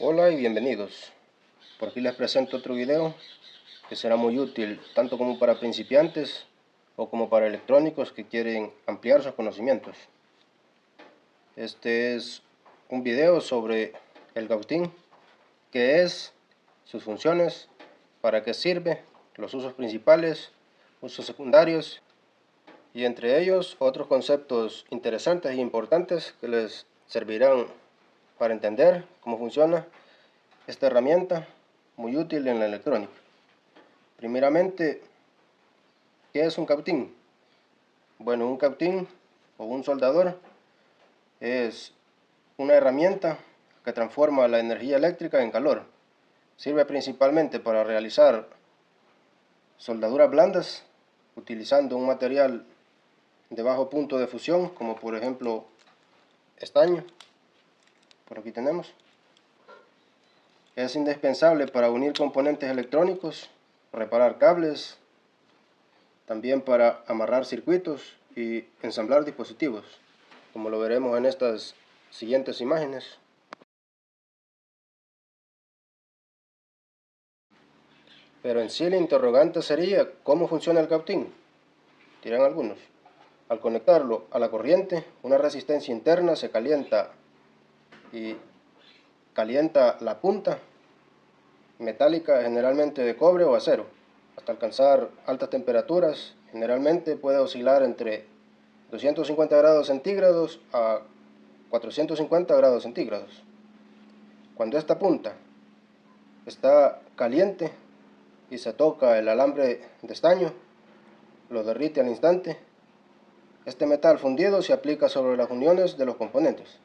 Hola y bienvenidos. Por aquí les presento otro video que será muy útil tanto como para principiantes o como para electrónicos que quieren ampliar sus conocimientos. Este es un video sobre el Gautim, qué es, sus funciones, para qué sirve, los usos principales, usos secundarios y entre ellos otros conceptos interesantes e importantes que les servirán para entender cómo funciona esta herramienta muy útil en la electrónica. Primeramente, ¿qué es un cautín? Bueno, un cautín o un soldador es una herramienta que transforma la energía eléctrica en calor. Sirve principalmente para realizar soldaduras blandas utilizando un material de bajo punto de fusión, como por ejemplo estaño. Por aquí tenemos. Es indispensable para unir componentes electrónicos, reparar cables, también para amarrar circuitos y ensamblar dispositivos, como lo veremos en estas siguientes imágenes. Pero en sí el interrogante sería, ¿cómo funciona el cautín? Dirán algunos. Al conectarlo a la corriente, una resistencia interna se calienta y calienta la punta metálica, generalmente de cobre o acero, hasta alcanzar altas temperaturas. Generalmente puede oscilar entre 250 grados centígrados a 450 grados centígrados. Cuando esta punta está caliente y se toca el alambre de estaño, lo derrite al instante. Este metal fundido se aplica sobre las uniones de los componentes.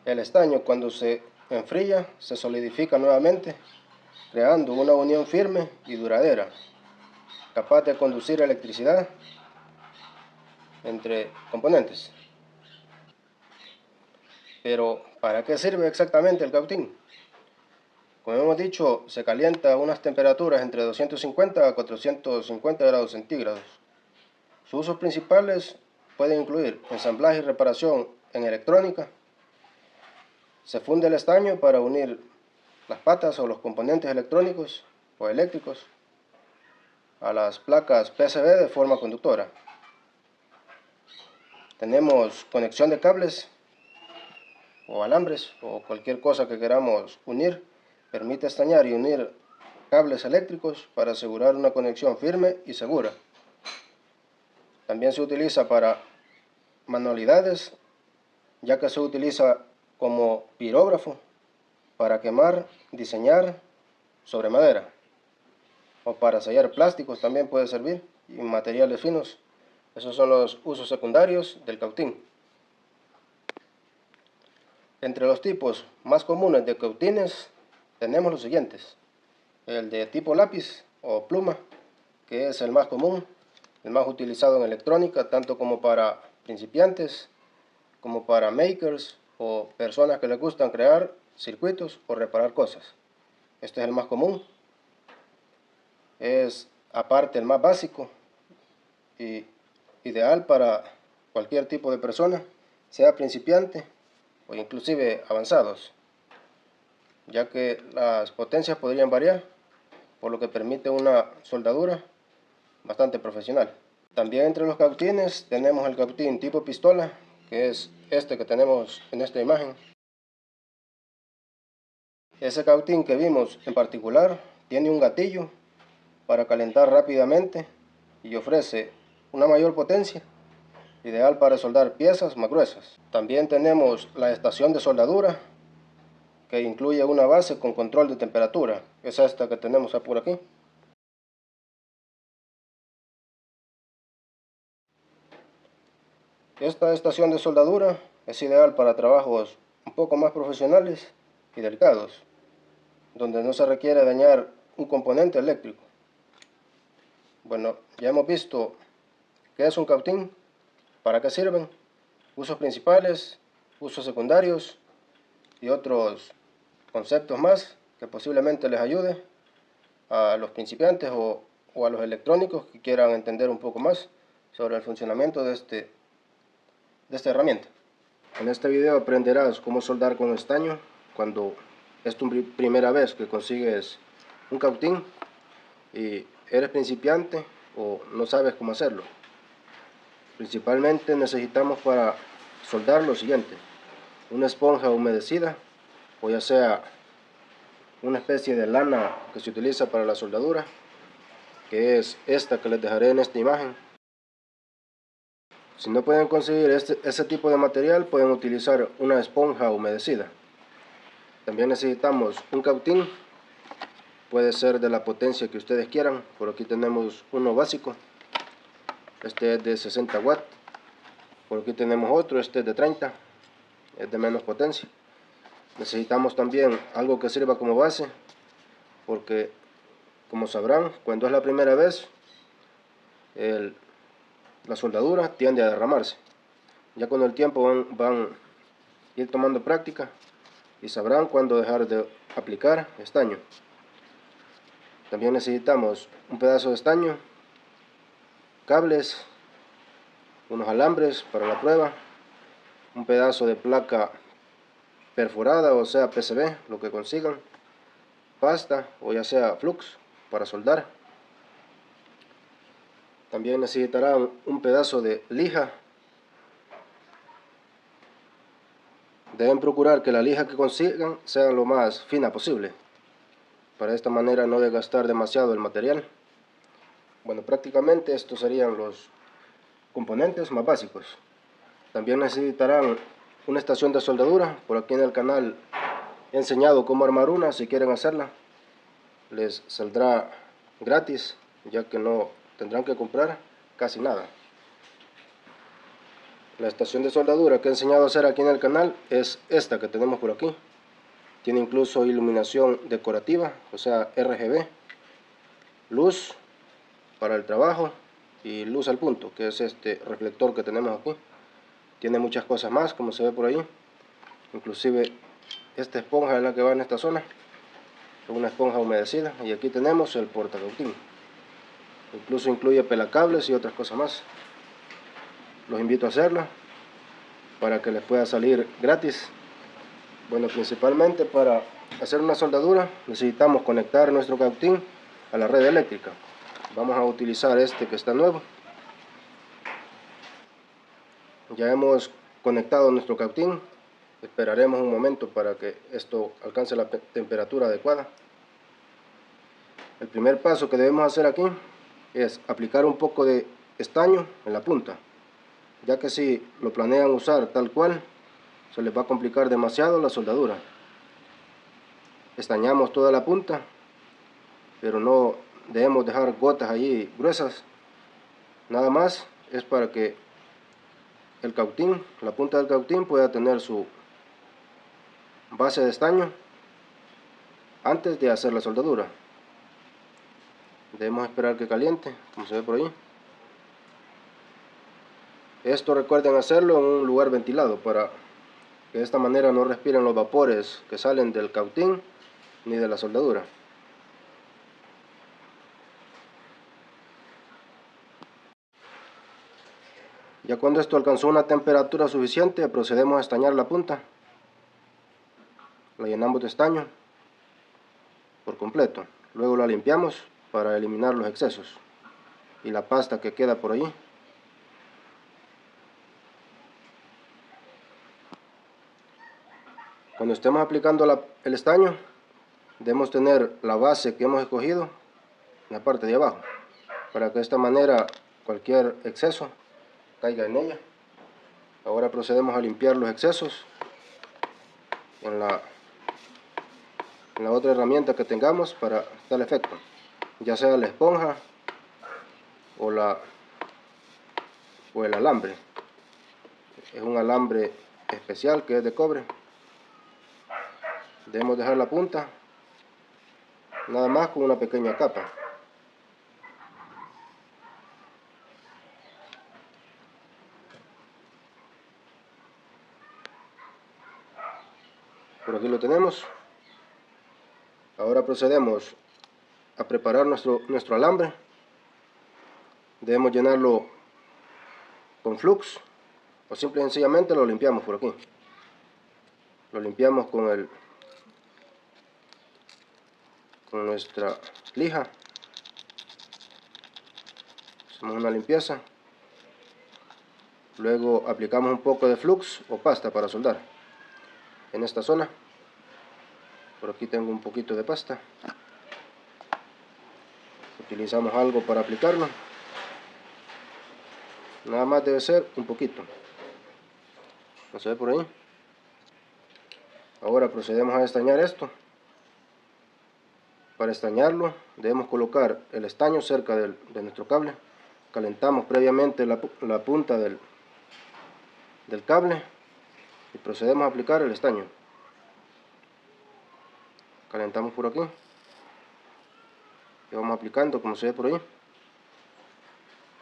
El estaño, cuando se enfría, se solidifica nuevamente, creando una unión firme y duradera, capaz de conducir electricidad entre componentes. Pero, ¿para qué sirve exactamente el cautín? Como hemos dicho, se calienta a unas temperaturas entre 250 a 450 grados centígrados. Sus usos principales pueden incluir ensamblaje y reparación en electrónica. Se funde el estaño para unir las patas o los componentes electrónicos o eléctricos a las placas PCB de forma conductora. Tenemos conexión de cables o alambres o cualquier cosa que queramos unir. Permite estañar y unir cables eléctricos para asegurar una conexión firme y segura. También se utiliza para manualidades, ya que se utiliza como pirógrafo para quemar, diseñar sobre madera, o para sellar plásticos también puede servir, y materiales finos. Esos son los usos secundarios del cautín. Entre los tipos más comunes de cautines tenemos los siguientes: el de tipo lápiz o pluma, que es el más común, el más utilizado en electrónica, tanto como para principiantes, como para makers o personas que les gustan crear circuitos o reparar cosas. Este es el más común, es aparte el más básico y ideal para cualquier tipo de persona, sea principiante o inclusive avanzados, ya que las potencias podrían variar, por lo que permite una soldadura bastante profesional. También entre los cautines tenemos el cautín tipo pistola, que es este que tenemos en esta imagen. Ese cautín que vimos en particular tiene un gatillo para calentar rápidamente y ofrece una mayor potencia, ideal para soldar piezas más gruesas. También tenemos la estación de soldadura, que incluye una base con control de temperatura, es esta que tenemos por aquí. Esta estación de soldadura es ideal para trabajos un poco más profesionales y delicados, donde no se requiere dañar un componente eléctrico. Bueno, ya hemos visto qué es un cautín, para qué sirven, usos principales, usos secundarios y otros conceptos más que posiblemente les ayude a los principiantes o a los electrónicos que quieran entender un poco más sobre el funcionamiento de esta herramienta. En este video aprenderás cómo soldar con estaño cuando es tu primera vez que consigues un cautín y eres principiante o no sabes cómo hacerlo, principalmente necesitamos para soldar lo siguiente: una esponja humedecida, o ya sea una especie de lana que se utiliza para la soldadura, que es esta que les dejaré en esta imagen. Si no pueden conseguir ese tipo de material, pueden utilizar una esponja humedecida. También necesitamos un cautín, puede ser de la potencia que ustedes quieran. Por aquí tenemos uno básico, este es de 60 watts. Por aquí tenemos otro, este es de 30, es de menos potencia. Necesitamos también algo que sirva como base, porque como sabrán, cuando es la primera vez, la soldadura tiende a derramarse. Ya con el tiempo van a ir tomando práctica y sabrán cuándo dejar de aplicar estaño. También necesitamos un pedazo de estaño, cables, unos alambres para la prueba, un pedazo de placa perforada, o sea PCB, lo que consigan, pasta o ya sea flux para soldar. También necesitarán un pedazo de lija. Deben procurar que la lija que consigan sea lo más fina posible, para esta manera no desgastar demasiado el material. Bueno, prácticamente estos serían los componentes más básicos. También necesitarán una estación de soldadura. Por aquí en el canal he enseñado cómo armar una. Si quieren hacerla, les saldrá gratis, ya que no tendrán que comprar casi nada. La estación de soldadura que he enseñado a hacer aquí en el canal es esta que tenemos por aquí. Tiene incluso iluminación decorativa, o sea RGB, luz para el trabajo y luz al punto, que es este reflector que tenemos aquí. Tiene muchas cosas más, como se ve por ahí. Inclusive esta esponja es la que va en esta zona, es una esponja humedecida. Y aquí tenemos el portacautín. Incluso incluye pelacables y otras cosas más. Los invito a hacerlo para que les pueda salir gratis. Bueno, principalmente para hacer una soldadura necesitamos conectar nuestro cautín a la red eléctrica. Vamos a utilizar este que está nuevo. Ya hemos conectado nuestro cautín. Esperaremos un momento para que esto alcance la temperatura adecuada. El primer paso que debemos hacer aquí es aplicar un poco de estaño en la punta, ya que si lo planean usar tal cual, se les va a complicar demasiado la soldadura. Estañamos toda la punta, pero no debemos dejar gotas allí gruesas. Nada más es para que el cautín, la punta del cautín, pueda tener su base de estaño antes de hacer la soldadura. Debemos esperar que caliente, como se ve por ahí. Esto recuerden hacerlo en un lugar ventilado, para que de esta manera no respiren los vapores que salen del cautín ni de la soldadura. Ya cuando esto alcanzó una temperatura suficiente, procedemos a estañar la punta. La llenamos de estaño por completo. Luego la limpiamos para eliminar los excesos y la pasta que queda por allí. Cuando estemos aplicando el estaño, debemos tener la base que hemos escogido en la parte de abajo, para que de esta manera cualquier exceso caiga en ella. Ahora procedemos a limpiar los excesos en la otra herramienta que tengamos para tal efecto, ya sea la esponja o el alambre. Es un alambre especial que es de cobre. Debemos dejar la punta nada más con una pequeña capa. Por aquí lo tenemos. Ahora procedemos a preparar nuestro alambre. Debemos llenarlo con flux, o simple y sencillamente lo limpiamos por aquí. Lo limpiamos con con nuestra lija. Hacemos una limpieza. Luego aplicamos un poco de flux o pasta para soldar en esta zona. Por aquí tengo un poquito de pasta. Utilizamos algo para aplicarlo. Nada más debe ser un poquito. ¿No se ve por ahí? Ahora procedemos a estañar esto. Para estañarlo debemos colocar el estaño cerca de nuestro cable. Calentamos previamente la punta del cable y procedemos a aplicar el estaño. Calentamos por aquí y vamos aplicando como se ve por ahí.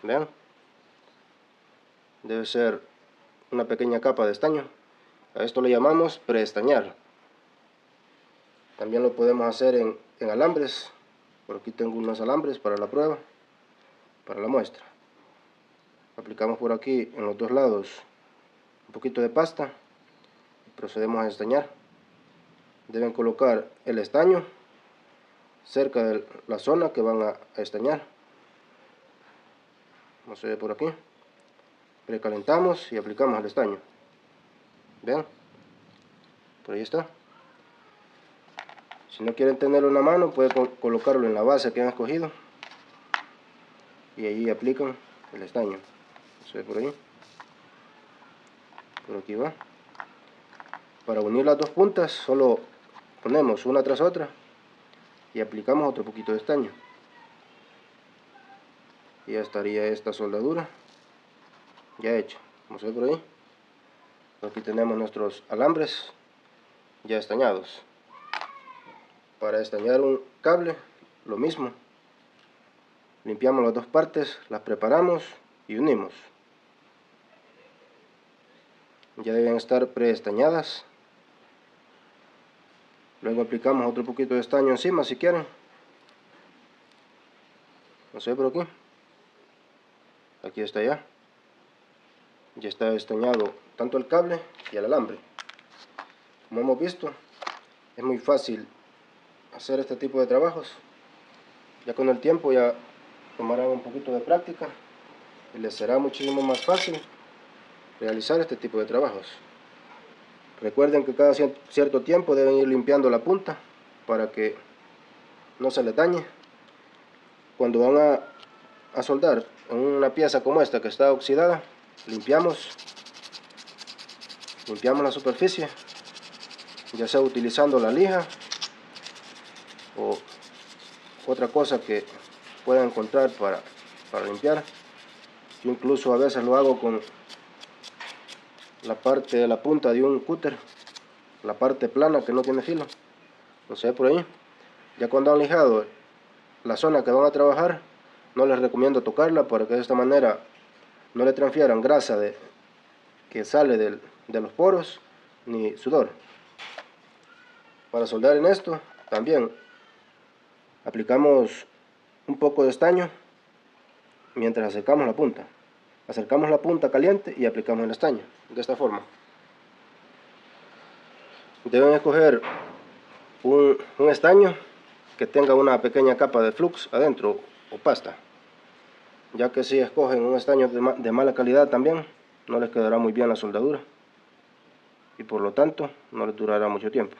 Vean, debe ser una pequeña capa de estaño. A esto le llamamos preestañar. También lo podemos hacer en alambres. Por aquí tengo unos alambres para la prueba, para la muestra. Aplicamos por aquí en los dos lados un poquito de pasta y procedemos a estañar. Deben colocar el estaño cerca de la zona que van a estañar. Como se ve por aquí. Precalentamos y aplicamos el estaño. Vean, por ahí está. Si no quieren tenerlo en la mano, pueden colocarlo en la base que han escogido y ahí aplican el estaño. Se ve por ahí. Por aquí va. Para unir las dos puntas solo ponemos una tras otra y aplicamos otro poquito de estaño. Y ya estaría esta soldadura ya hecha. Como se ve por ahí. Aquí tenemos nuestros alambres ya estañados. Para estañar un cable, lo mismo. Limpiamos las dos partes, las preparamos y unimos. Ya deben estar preestañadas. Luego aplicamos otro poquito de estaño encima si quieren. No sé por aquí. Aquí está ya. Ya está estañado tanto el cable y el alambre. Como hemos visto, es muy fácil hacer este tipo de trabajos. Ya con el tiempo ya tomarán un poquito de práctica y les será muchísimo más fácil realizar este tipo de trabajos. Recuerden que cada cierto tiempo deben ir limpiando la punta para que no se les dañe. Cuando van a soldar en una pieza como esta que está oxidada, limpiamos la superficie, ya sea utilizando la lija o otra cosa que puedan encontrar para limpiar. Yo incluso a veces lo hago con la parte de la punta de un cúter, la parte plana que no tiene filo. No sé por ahí. Ya cuando han lijado la zona que van a trabajar, no les recomiendo tocarla porque de esta manera no le transfieran grasa que sale de los poros ni sudor. Para soldar en esto también aplicamos un poco de estaño mientras acercamos la punta. Acercamos la punta caliente y aplicamos el estaño de esta forma. Deben escoger un estaño que tenga una pequeña capa de flux adentro o pasta, ya que si escogen un estaño de mala calidad también no les quedará muy bien la soldadura y por lo tanto no les durará mucho tiempo.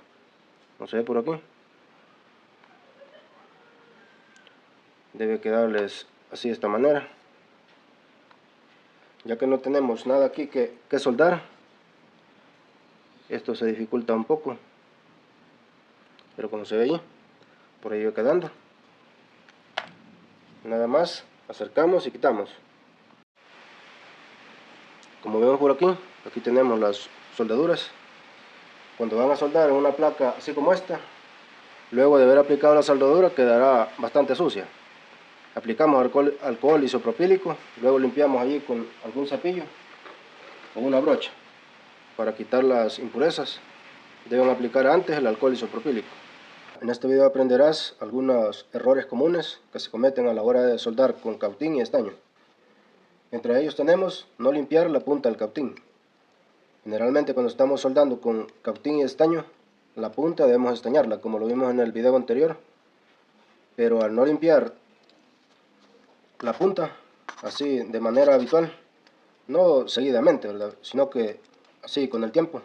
No se ve por aquí. Debe quedarles así de esta manera. Ya que no tenemos nada aquí que soldar, esto se dificulta un poco, pero como se ve ahí, por ahí va quedando. Nada más acercamos y quitamos. Como vemos por aquí, aquí tenemos las soldaduras. Cuando van a soldar en una placa así como esta, luego de haber aplicado la soldadura quedará bastante sucia. Aplicamos alcohol isopropílico, luego limpiamos allí con algún cepillo o una brocha. Para quitar las impurezas deben aplicar antes el alcohol isopropílico. En este video aprenderás algunos errores comunes que se cometen a la hora de soldar con cautín y estaño. Entre ellos tenemos no limpiar la punta del cautín. Generalmente cuando estamos soldando con cautín y estaño, la punta debemos estañarla, como lo vimos en el video anterior. pero al no limpiar la punta así de manera habitual, no seguidamente, ¿verdad?, sino que así con el tiempo,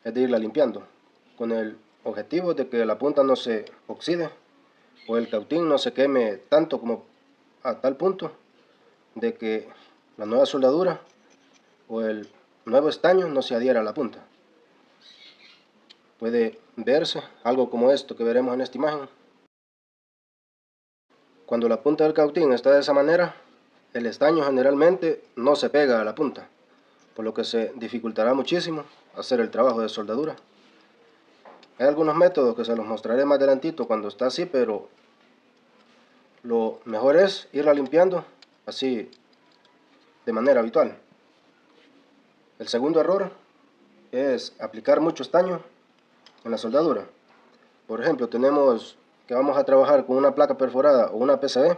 es de irla limpiando, con el objetivo de que la punta no se oxide o el cautín no se queme tanto como a tal punto de que la nueva soldadura o el nuevo estaño no se adhiera a la punta. Puede verse algo como esto que veremos en esta imagen. Cuando la punta del cautín está de esa manera, el estaño generalmente no se pega a la punta, por lo que se dificultará muchísimo hacer el trabajo de soldadura. Hay algunos métodos que se los mostraré más adelantito cuando está así, pero lo mejor es irla limpiando así de manera habitual. El segundo error es aplicar mucho estaño en la soldadura. Por ejemplo, tenemos que vamos a trabajar con una placa perforada o una PCB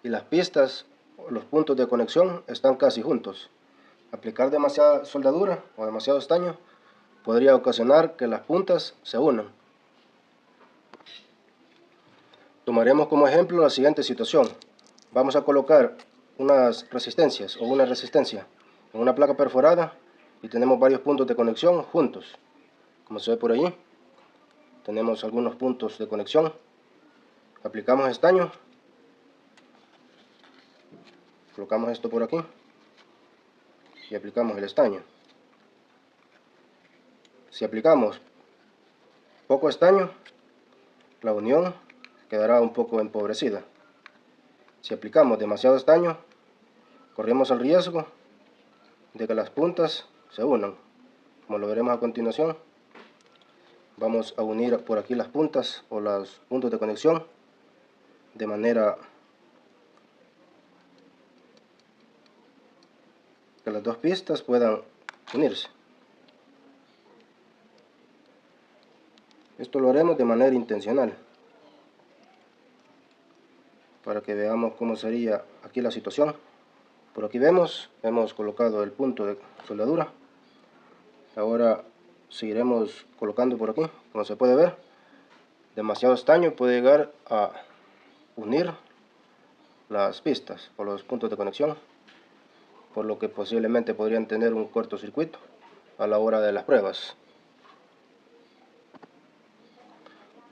y las pistas o los puntos de conexión están casi juntos. Aplicar demasiada soldadura o demasiado estaño podría ocasionar que las puntas se unan. Tomaremos como ejemplo la siguiente situación. Vamos a colocar unas resistencias o una resistencia en una placa perforada y tenemos varios puntos de conexión juntos. Como se ve por allí, tenemos algunos puntos de conexión. Aplicamos estaño, colocamos esto por aquí y aplicamos el estaño. Si aplicamos poco estaño, la unión quedará un poco empobrecida. Si aplicamos demasiado estaño, corremos el riesgo de que las puntas se unan. Como lo veremos a continuación, vamos a unir por aquí las puntas o los puntos de conexión de manera que las dos pistas puedan unirse. Esto lo haremos de manera intencional para que veamos cómo sería aquí la situación. Por aquí hemos colocado el punto de soldadura. Ahora seguiremos colocando por aquí. Como se puede ver, demasiado estaño puede llegar a unir las pistas o los puntos de conexión, por lo que posiblemente podrían tener un cortocircuito a la hora de las pruebas.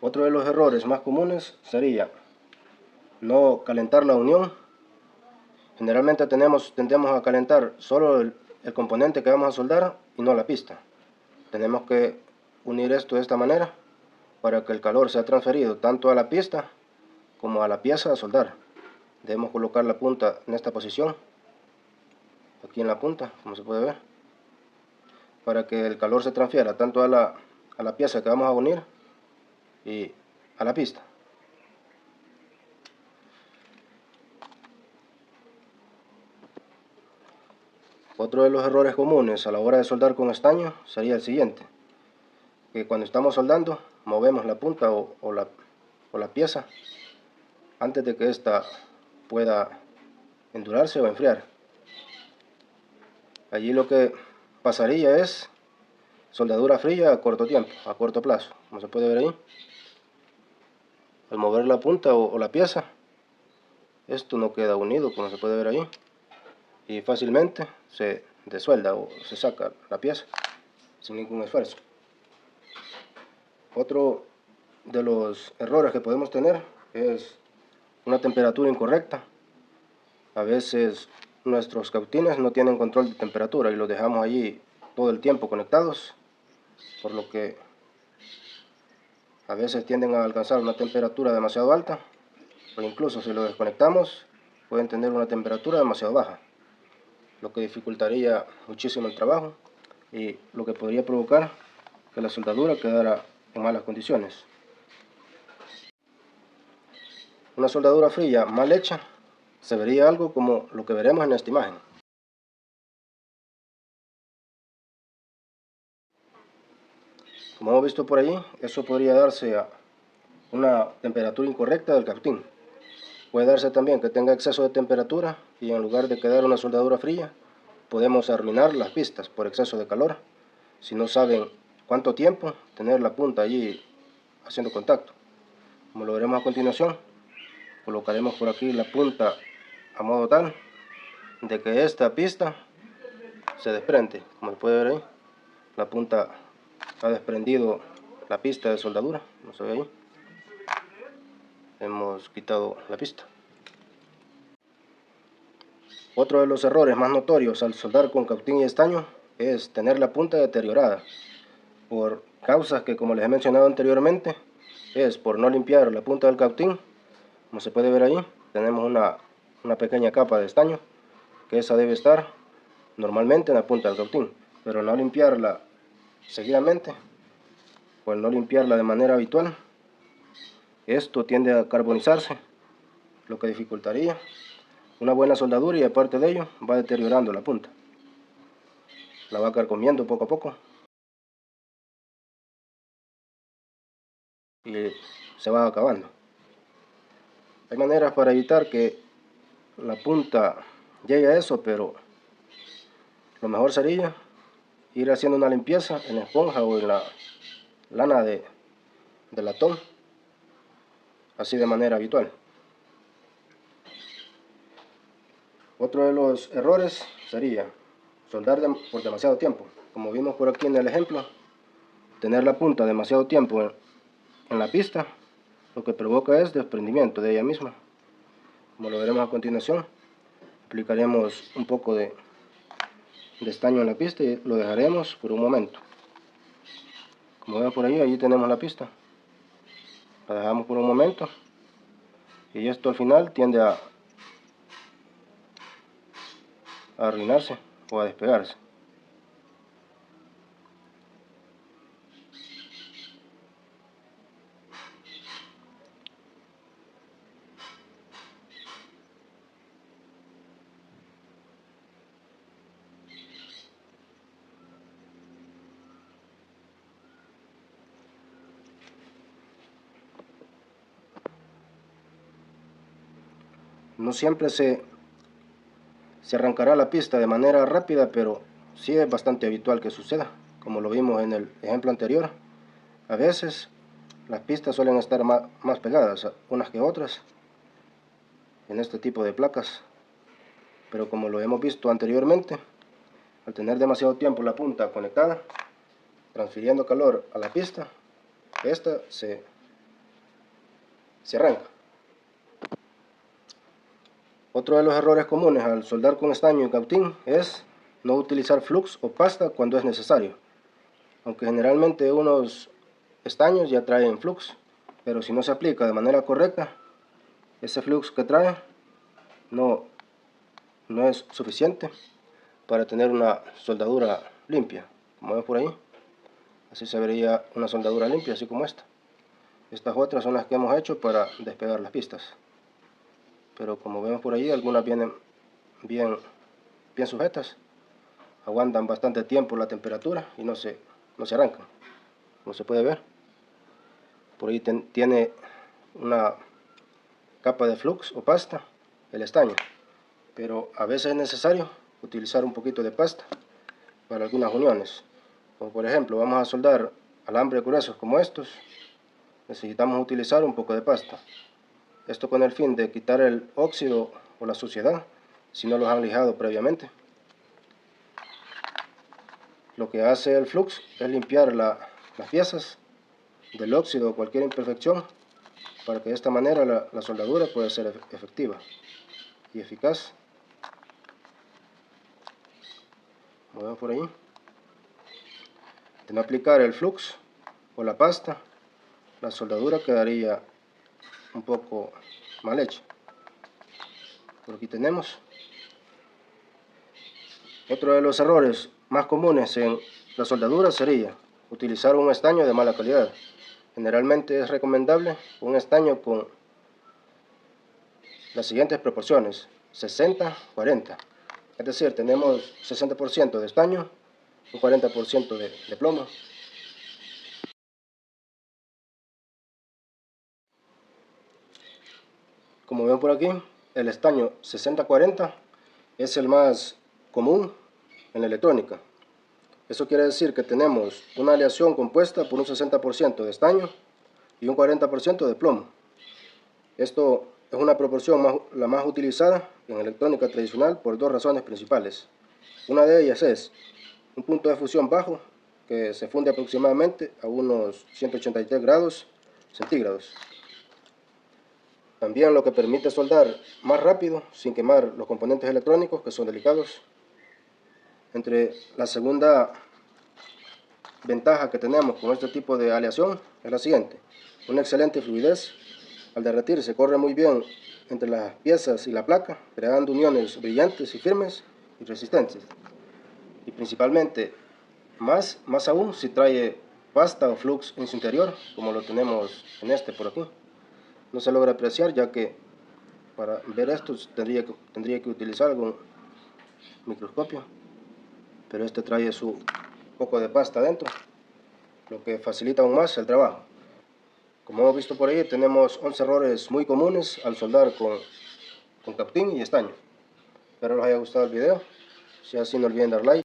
Otro de los errores más comunes sería no calentar la unión. Generalmente tendemos a calentar solo el componente que vamos a soldar y no la pista. Tenemos que unir esto de esta manera para que el calor sea transferido tanto a la pista como a la pieza a soldar. Debemos colocar la punta en esta posición, aquí en la punta, como se puede ver, para que el calor se transfiera tanto a la pieza que vamos a unir y a la pista. Otro de los errores comunes a la hora de soldar con estaño sería el siguiente, que cuando estamos soldando movemos la punta o la pieza antes de que ésta pueda endurarse o enfriar. Allí lo que pasaría es soldadura fría a corto tiempo, a corto plazo, como se puede ver ahí. Al mover la punta o la pieza, esto no queda unido, como se puede ver ahí, y fácilmente se desuelda o se saca la pieza sin ningún esfuerzo. Otro de los errores que podemos tener es una temperatura incorrecta. A veces nuestros cautines no tienen control de temperatura y los dejamos allí todo el tiempo conectados, por lo que a veces tienden a alcanzar una temperatura demasiado alta, o incluso si lo desconectamos pueden tener una temperatura demasiado baja, lo que dificultaría muchísimo el trabajo y lo que podría provocar que la soldadura quedara en malas condiciones. Una soldadura fría mal hecha se vería algo como lo que veremos en esta imagen. Como hemos visto por allí, eso podría darse a una temperatura incorrecta del cautín. Puede darse también que tenga exceso de temperatura y en lugar de quedar una soldadura fría, podemos arruinar las pistas por exceso de calor, si no saben cuánto tiempo tener la punta allí haciendo contacto. Como lo veremos a continuación, colocaremos por aquí la punta a modo tal de que esta pista se desprende. Como puede ver ahí, la punta ha desprendido la pista de soldadura, no se ve ahí. Hemos quitado la pista. Otro de los errores más notorios al soldar con cautín y estaño es tener la punta deteriorada, por causas que, como les he mencionado anteriormente, es por no limpiar la punta del cautín. Como se puede ver ahí, tenemos una pequeña capa de estaño, que esa debe estar normalmente en la punta del cautín, pero no limpiarla seguidamente, o no limpiarla de manera habitual, esto tiende a carbonizarse, lo que dificultaría una buena soldadura, y aparte de ello va deteriorando la punta, la va carcomiendo poco a poco y se va acabando. Hay maneras para evitar que la punta llegue a eso, pero lo mejor sería ir haciendo una limpieza en la esponja o en la lana de latón, así de manera habitual. Otro de los errores sería soldar por demasiado tiempo. Como vimos por aquí en el ejemplo, tener la punta demasiado tiempo en la pista, lo que provoca es desprendimiento de ella misma. Como lo veremos a continuación, aplicaremos un poco de estaño en la pista y lo dejaremos por un momento. Como ven por ahí, allí tenemos la pista. La dejamos por un momento y esto al final tiende a arruinarse o a despegarse. No siempre se arrancará la pista de manera rápida, pero sí es bastante habitual que suceda. Como lo vimos en el ejemplo anterior, a veces las pistas suelen estar más pegadas unas que otras en este tipo de placas, pero como lo hemos visto anteriormente, al tener demasiado tiempo la punta conectada, transfiriendo calor a la pista, esta se arranca. Otro de los errores comunes al soldar con estaño y cautín es no utilizar flux o pasta cuando es necesario. Aunque generalmente unos estaños ya traen flux, pero si no se aplica de manera correcta, ese flux que trae no es suficiente para tener una soldadura limpia. Como ven por ahí, así se vería una soldadura limpia, así como esta. Estas otras son las que hemos hecho para despegar las pistas, pero como vemos por ahí, algunas vienen bien sujetas, aguantan bastante tiempo la temperatura y no se arrancan. Como se puede ver, por ahí tiene una capa de flux o pasta el estaño, pero a veces es necesario utilizar un poquito de pasta para algunas uniones. Como por ejemplo, vamos a soldar alambres gruesos como estos, necesitamos utilizar un poco de pasta. Esto con el fin de quitar el óxido o la suciedad si no los han lijado previamente. Lo que hace el flux es limpiar las piezas del óxido o cualquier imperfección, para que de esta manera la soldadura pueda ser efectiva y eficaz. Como ven por ahí, de no aplicar el flux o la pasta, la soldadura quedaría un poco mal hecha. Por aquí tenemos. Otro de los errores más comunes en la soldadura sería utilizar un estaño de mala calidad. Generalmente es recomendable un estaño con las siguientes proporciones: 60-40. Es decir, tenemos 60% de estaño, un 40% de plomo. Como ven por aquí, el estaño 60-40 es el más común en la electrónica. Eso quiere decir que tenemos una aleación compuesta por un 60% de estaño y un 40% de plomo. Esto es una proporción la más utilizada en electrónica tradicional por dos razones principales. Una de ellas es un punto de fusión bajo que se funde aproximadamente a unos 183 grados centígrados. También lo que permite soldar más rápido sin quemar los componentes electrónicos que son delicados. Entre la segunda ventaja que tenemos con este tipo de aleación es la siguiente: una excelente fluidez. Al derretirse corre muy bien entre las piezas y la placa, creando uniones brillantes y firmes y resistentes. Y principalmente, más aún si trae pasta o flux en su interior, como lo tenemos en este por aquí. No se logra apreciar, ya que para ver esto tendría que utilizar algún microscopio, pero este trae su poco de pasta adentro, lo que facilita aún más el trabajo. Como hemos visto por ahí, tenemos 11 errores muy comunes al soldar con Captin y estaño. Espero les haya gustado el video. Si es así, no olviden dar like.